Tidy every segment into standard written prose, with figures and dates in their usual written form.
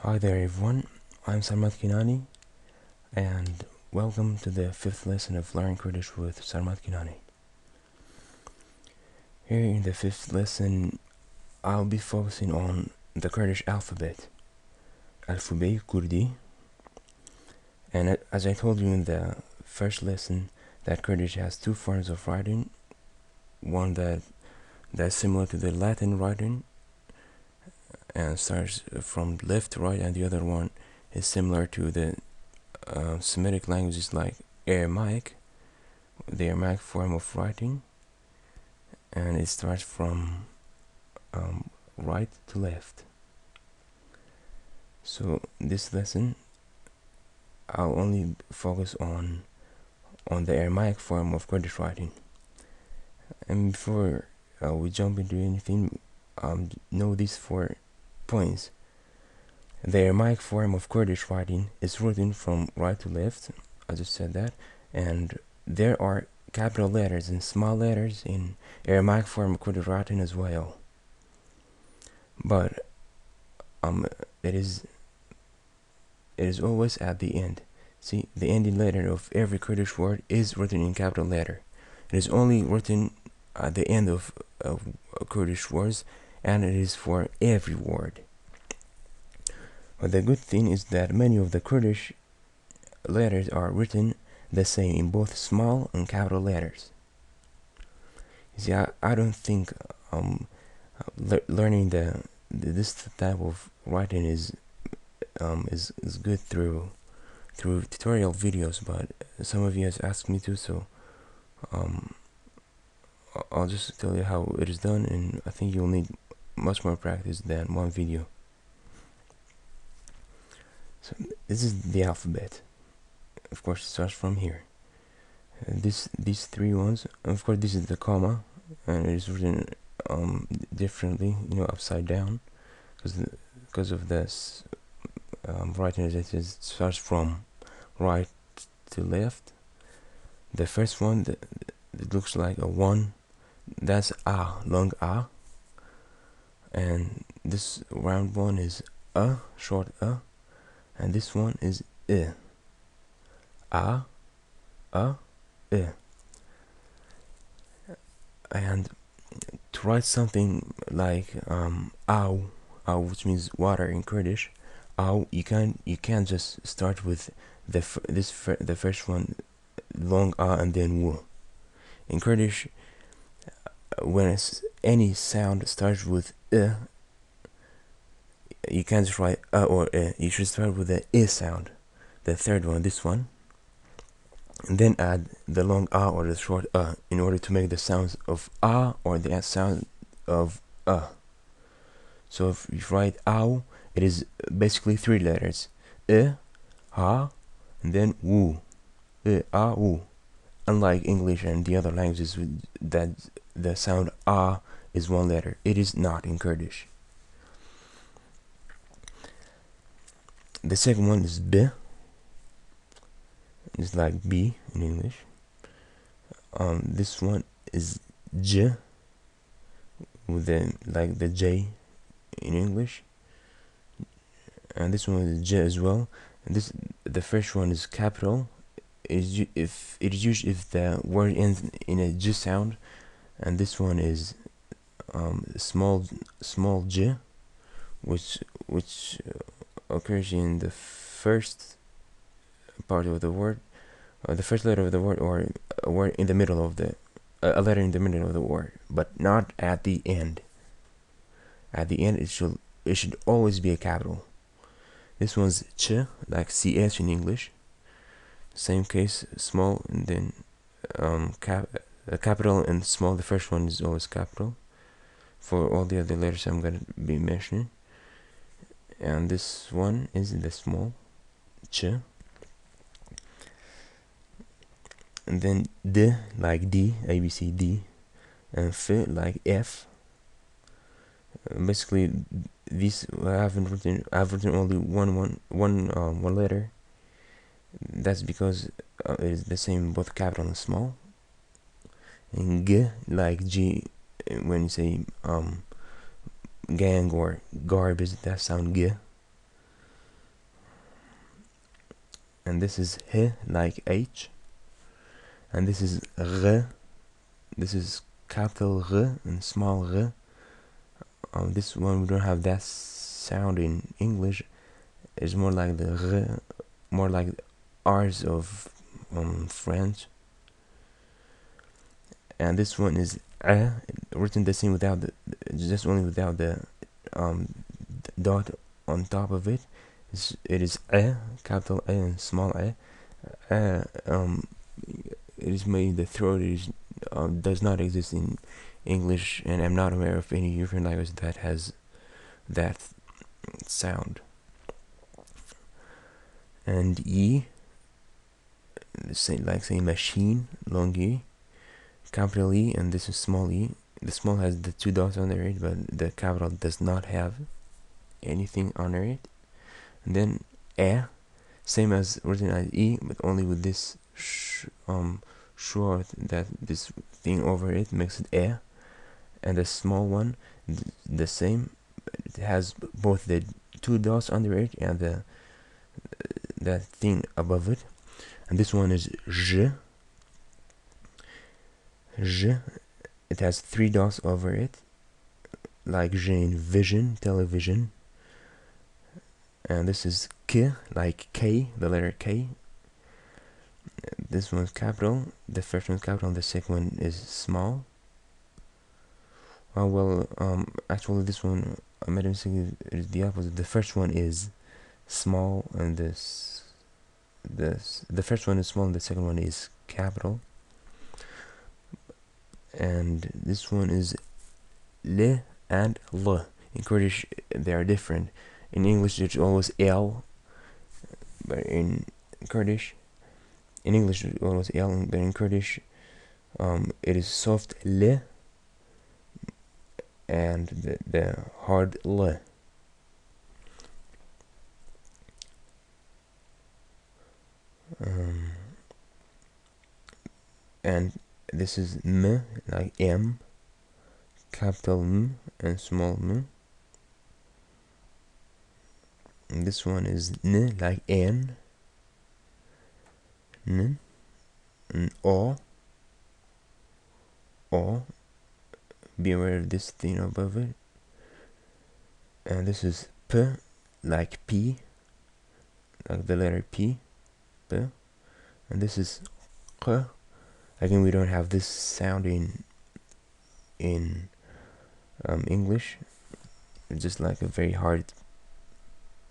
Hi there everyone, I'm Sarmad Kinany and welcome to the 5th lesson of Learn Kurdish with Sarmad Kinany. Here in the 5th lesson, I'll be focusing on the Kurdish alphabet, Alphabet Kurdi, and as I told you in the first lesson, that Kurdish has two forms of writing, one that's similar to the Latin writing and starts from left to right, and the other one is similar to the Semitic languages like Aramaic, the Aramaic form of writing, and it starts from right to left. So this lesson I'll only focus on the Aramaic form of Kurdish writing. And before we jump into anything, know these 4 points. The Aramaic form of Kurdish writing is written from right to left, I just said that, and there are capital letters and small letters in Aramaic form of Kurdish writing as well. But it is always at the end. See, the ending letter of every Kurdish word is written in capital letter. It is only written at the end of Kurdish words, and it is for every word. But the good thing is that many of the Kurdish letters are written the same in both small and capital letters. You see, I don't think learning this type of writing is good through tutorial videos, but some of you has asked me to, so I'll just tell you how it is done, and I think you'll need much more practice than one video. So this is the alphabet. Of course, it starts from here. These 3 ones, and of course this is the comma, and it is written differently, upside down, because of this writing as it is, starts from right to left. The first one that looks like a 1, that's a, long a, and this round one is a, short a, and this one is I. A, I. And to write something like ow, which means water in Kurdish, ow, you can't just start with the first one, long a, and then w. In Kurdish, when any sound starts with you can't just write or you should start with the I sound, the third one, this one, and then add the long a or the short in order to make the sounds of a or the sound of So if you write ow, it is basically 3 letters, ha, and then wu, a, wu. Unlike English and the other languages that the sound a is 1 letter, it is not in Kurdish. The second one is b. It's like B in English. This one is J, with the J in English, and this one is J as well. And the first one is capital. If the word ends in a J sound, and this one is small J, which occurs in the first part of the word, the first letter of the word, or a word in the middle of a letter in the middle of the word, but not at the end. At the end, it should always be a capital. This one's ch, like ch in English. Same case, small and then capital and small. The first one is always capital. For all the other letters I'm gonna be mentioning. And this one is the small ch. And then D, like D, A, B, C, D, and F, like F. Basically, these I've written only one letter. That's because it is the same both capital and small. And G, like G, when you say gang or garbage, that sound G. and this is H like H, and this is R. This is capital R and small R. This one we don't have that sound in English. It's more like the R, more like R's of French. And this one is written the same without the, just only without the dot on top of it. It is capital A and small a. It is made, the throat is does not exist in English, and I'm not aware of any European language that has that sound. And E, like saying machine, long E, capital E, and this is small e. The small has the two dots under it, but the capital does not have anything under it. And then same as written as E, but only with this short, that this thing over it makes it and the small one the same. It has both the two dots under it and the that thing above it. And this one is J. It has three dots over it, like J in vision, television. And this is K, like K, the letter K. This one's capital, the first one's capital, and the second one is small. Actually this one, I made a mistake, is the opposite. The first one is small, and the first one is small, and the second one is capital. And this one is L and L. In Kurdish, they are different. In English, it's always L, but in Kurdish, in English, it's always L, but in Kurdish, it is soft L and the hard L. And this is M, like M, capital M and small m. And this one is N, like N, and O. Be aware of this thing above it. And this is P, like P, like the letter P, P. And this is K. Again, we don't have this sound in English. It's just like a very hard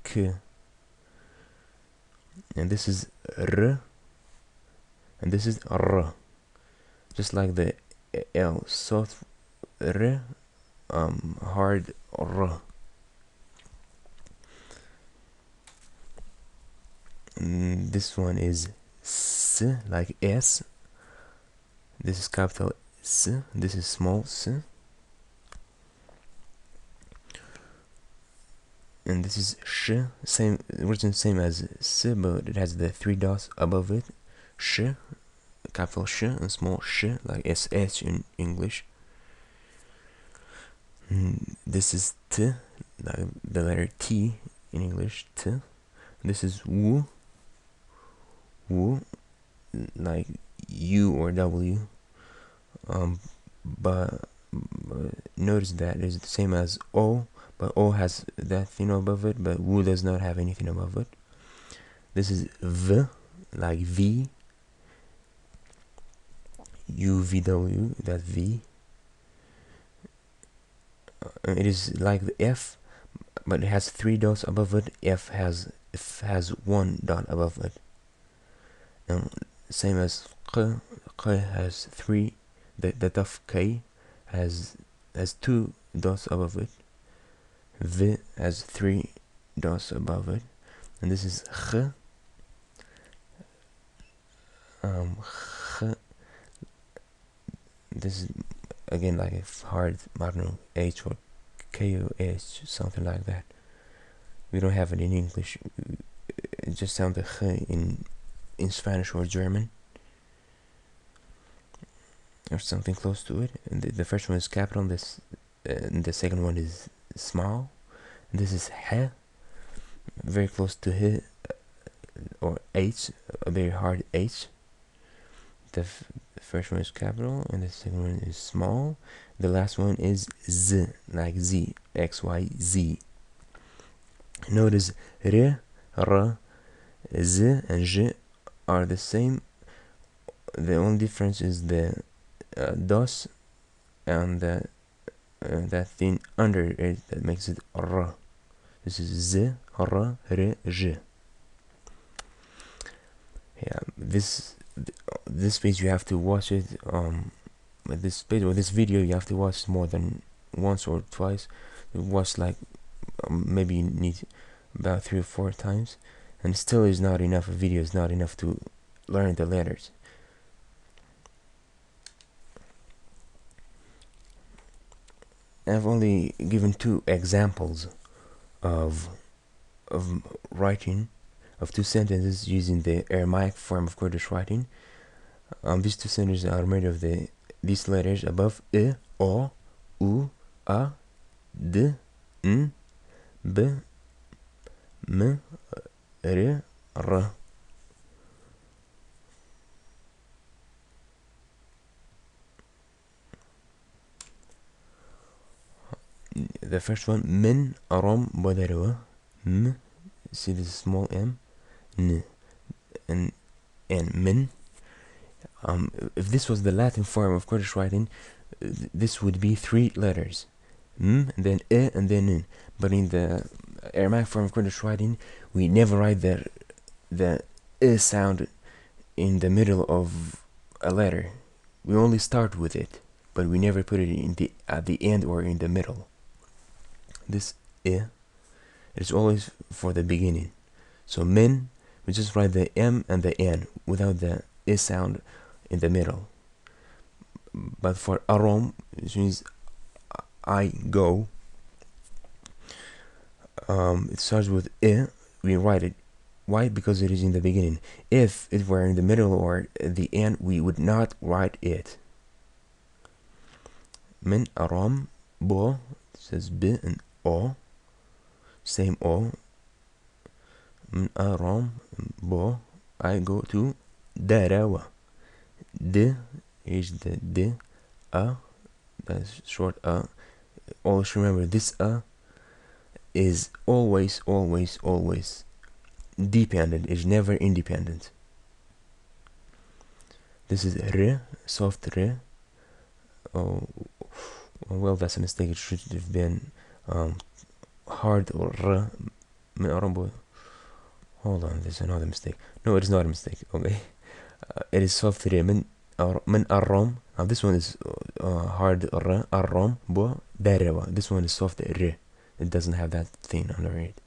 K. And this is R, and this is R, just like the L, soft R, hard R. And this one is S, like S. This is capital S, this is small s. And this is sh, same written same as s, but it has the three dots above it. Sh, capital sh, and small sh, like sh in English. And this is t, like the letter T in English, t. And this is w, like U or W. But notice that it's the same as O, but O has that thing above it, but W does not have anything above it. This is V, like V, UVW, that V. It is like the F, but it has three dots above it. F has one dot above it. And same as K has three. The dot of K has two dots above it. V has three dots above it. And this is H. This is again like a hard, I don't know, H or K or H, something like that. We don't have it in English. It just sounds like H in Spanish or German, or something close to it. And the first one is capital, and the second one is small. And this is H, very close to H, or H, a very hard H. The first one is capital, and the second one is small. The last one is Z, like Z, X, Y, Z. Notice R, R, Z, and J are the same. The only difference is the DOS and that thing under it that makes it R. This is Z, R, R, J. Yeah, this page you have to watch it. This page or this video you have to watch more than once or twice. You watch like maybe you need about 3 or 4 times, and still is not enough. A video is not enough to learn the letters. I've only given 2 examples of writing of 2 sentences using the Aramaic form of Kurdish writing. These 2 sentences are made of these letters above: I, O, U, A, D, N, B, M, R, R. The first one, Min, Aram, Badarwa. M, see this small M, N, and Min. If this was the Latin form of Kurdish writing, this would be 3 letters: M, and then I, and then N. But in the Aramaic form of Kurdish writing, we never write the I sound in the middle of a letter. We only start with it, but we never put it at the end or in the middle. This I is always for the beginning. So Min, we just write the M and the N without the I sound in the middle. But for Aram, which means I go, it starts with I. We write it. Why? Because it is in the beginning. If it were in the middle or at the end, we would not write it. Min Aram, Bo, it says B and O, same O. Min Aram, Bo, I go to Darawa. D is the D, A, that's short A. Always remember this A is always dependent, is never independent. This is R, soft R. Oh, well, that's a mistake. It should have been hard or R. Hold on, there's another mistake. No, it is not a mistake. Okay, it is soft R. Min Aram. Now this one is hard R. Aram bo Darewa. This one is soft R. It doesn't have that thing under it.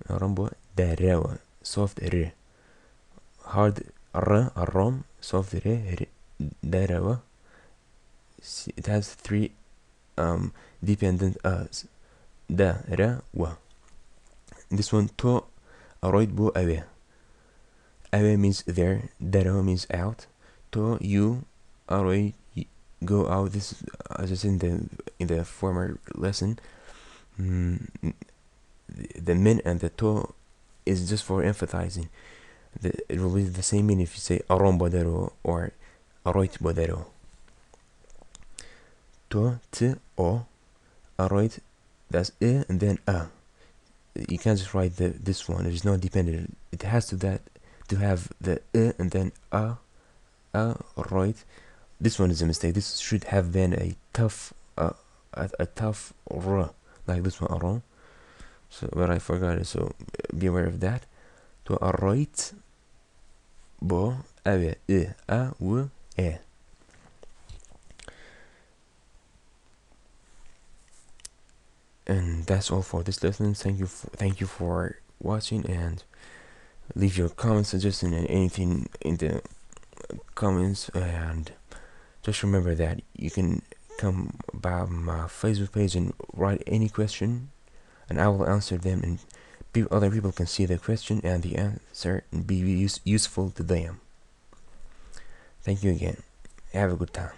Aram bo Darewa, soft R. Hard R. Aram, soft R. Darewa. It has 3 dependent A's. Da, ra, wa. This one, to, aroid bo awe. Awe means there, dara means out. To, you, aroid, go out. This is, as I said in the former lesson, the min and the to is just for emphasizing. It will be the same meaning if you say arom bodero or aroit bodero. To, t, o, aroit, that's I and then a. You can't just write this one. It is not dependent. It has to have the I and then a, right. This one is a mistake. This should have been a tough r, like this one, aron. So, but I forgot it. So be aware of that. To right, bo, awe, I, a, w, e. And that's all for this lesson. Thank you for watching, and leave your comments, suggestions, and anything in the comments. And just remember that you can come by my Facebook page and write any question, and I will answer them, and other people can see the question and the answer and be useful to them. Thank you again. Have a good time.